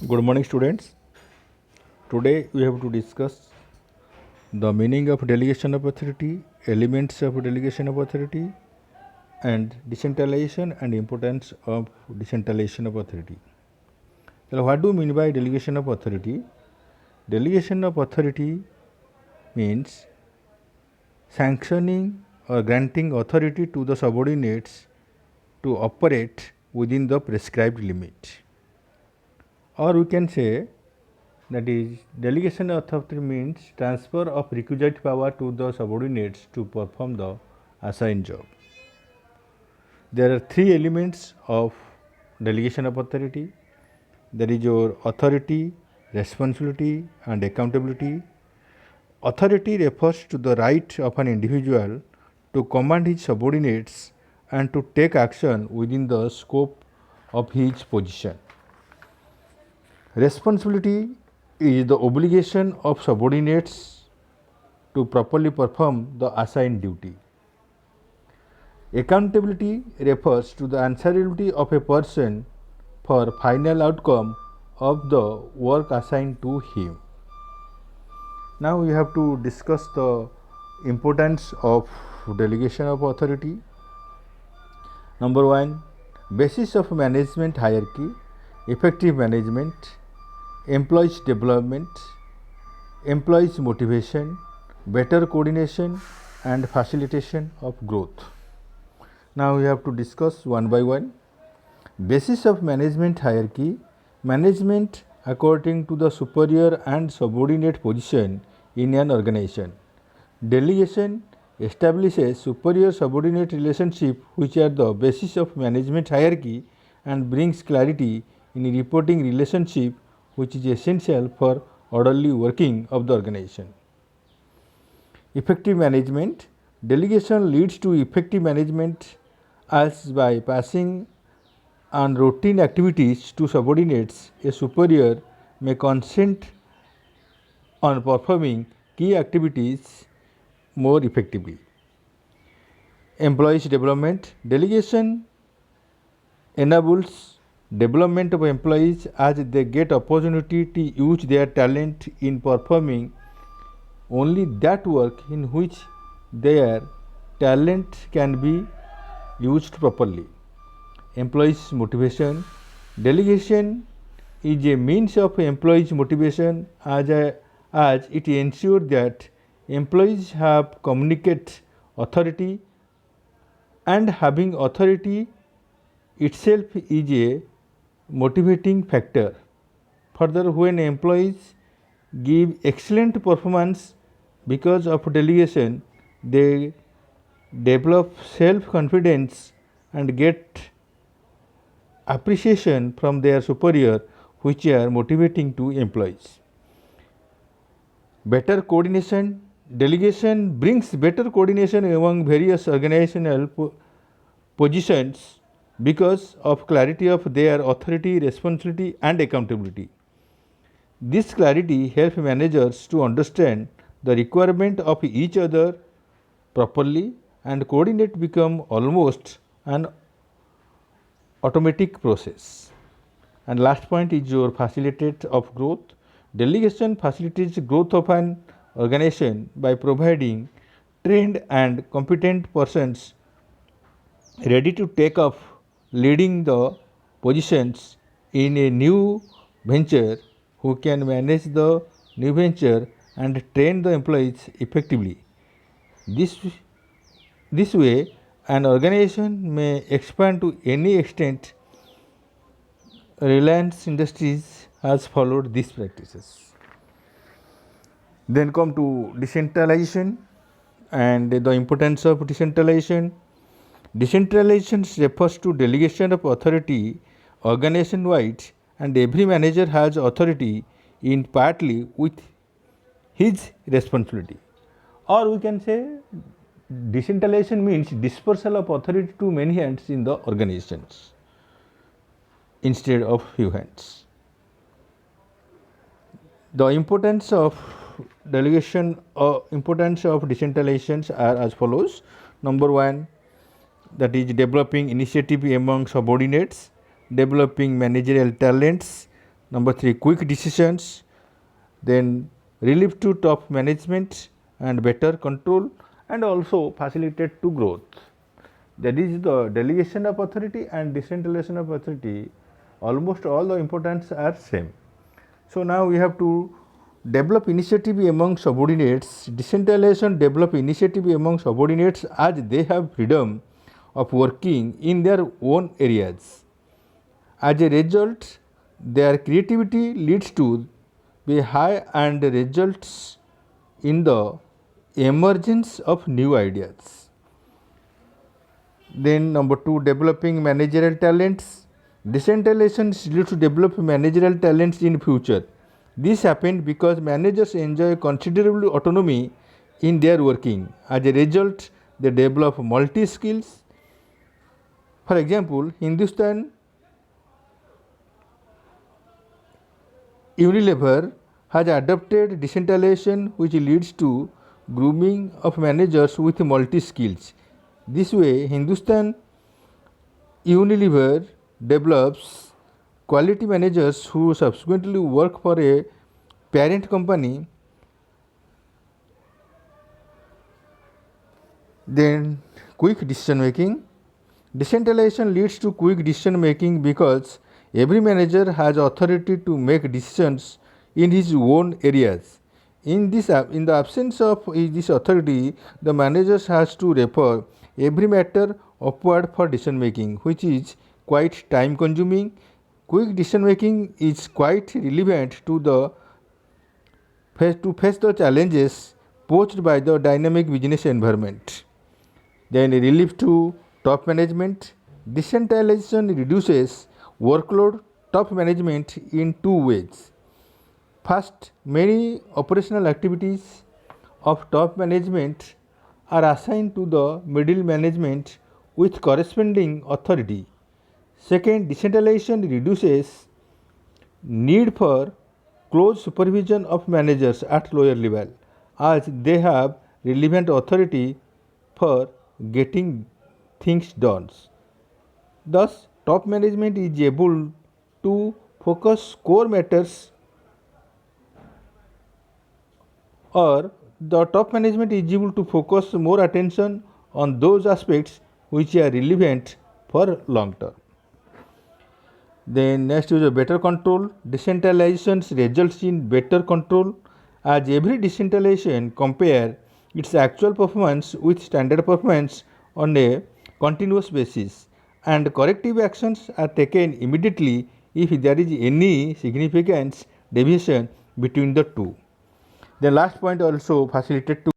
Good morning, students. Today we have to discuss the meaning of delegation of authority, elements of delegation of authority, and decentralization and importance of decentralization of authority. So, what do you mean by delegation of authority? Delegation of authority means sanctioning or granting authority to the subordinates to operate within the prescribed limit. Or we can say that is, delegation of authority means transfer of requisite power to the subordinates to perform the assigned job. There are three elements of delegation of authority. There is your authority, responsibility, and accountability. Authority refers to the right of an individual to command his subordinates and to take action within the scope of his position. Responsibility is the obligation of subordinates to properly perform the assigned duty. Accountability refers to the answerability of a person for final outcome of the work assigned to him. Now we have to discuss the importance of delegation of authority. Number 1, basis of management hierarchy, effective management, employees development, employees motivation, better coordination and facilitation of growth. Now we have to discuss one by one. Basis of management hierarchy, management according to the superior and subordinate position in an organization. Delegation establishes superior subordinate relationship which are the basis of management hierarchy and brings clarity in reporting relationship which is essential for orderly working of the organization. Effective management, delegation leads to effective management as by passing on routine activities to subordinates, a superior may consent on performing key activities more effectively. Employees development, delegation enables development of employees as they get opportunity to use their talent in performing only that work in which their talent can be used properly. Employees motivation, delegation is a means of employees motivation as it ensures that employees have communicate authority, and having authority itself is a motivating factor. Further, when employees give excellent performance because of delegation, they develop self-confidence and get appreciation from their superior, which are motivating to employees. Better coordination, delegation brings better coordination among various organizational positions because of clarity of their authority, responsibility and accountability. This clarity helps managers to understand the requirement of each other properly, and coordinate become almost an automatic process. And last point is your facilitate of growth. Delegation facilitates growth of an organization by providing trained and competent persons ready to take up leading the positions in a new venture, who can manage the new venture and train the employees effectively. This way, an organization may expand to any extent. Reliance Industries has followed these practices. Then come to decentralization and the importance of decentralization. Decentralization refers to delegation of authority organization wide, and every manager has authority in partly with his responsibility. Or we can say decentralization means dispersal of authority to many hands in the organizations instead of few hands. The importance of delegation or importance of decentralizations are as follows. Number 1, that is developing initiative among subordinates, developing managerial talents, Number 3, quick decisions, then relief to top management and better control, and also facilitate to growth. That is the delegation of authority and decentralization of authority. Almost all the importance are same. So now we have to develop initiative among subordinates. Decentralization develop initiative among subordinates as they have freedom of working in their own areas. As a result, their creativity leads to be high and results in the emergence of new ideas. Then number 2, developing managerial talents. Decentralization leads to develop managerial talents in future. This happened because managers enjoy considerable autonomy in their working. As a result, they develop multi skills. For example, Hindustan Unilever has adopted decentralization, which leads to grooming of managers with multi skills. This way, Hindustan Unilever develops quality managers who subsequently work for a parent company. Then, quick decision making. Decentralization leads to quick decision making because every manager has authority to make decisions in his own areas. In the absence of this authority, the manager has to refer every matter upward for decision making, which is quite time consuming. Quick decision making is quite relevant to face the challenges posed by the dynamic business environment. Then relief to top management. Decentralization reduces workload top management in two ways. First, many operational activities of top management are assigned to the middle management with corresponding authority. Second, decentralization reduces need for close supervision of managers at lower level as they have relevant authority for getting things done. Thus, top management is able to focus core matters, or the top management is able to focus more attention on those aspects which are relevant for long term. Then next is a better control. Decentralization results in better control as every decentralization compare its actual performance with standard performance on a continuous basis, and corrective actions are taken immediately if there is any significant deviation between the two. The last point also facilitate to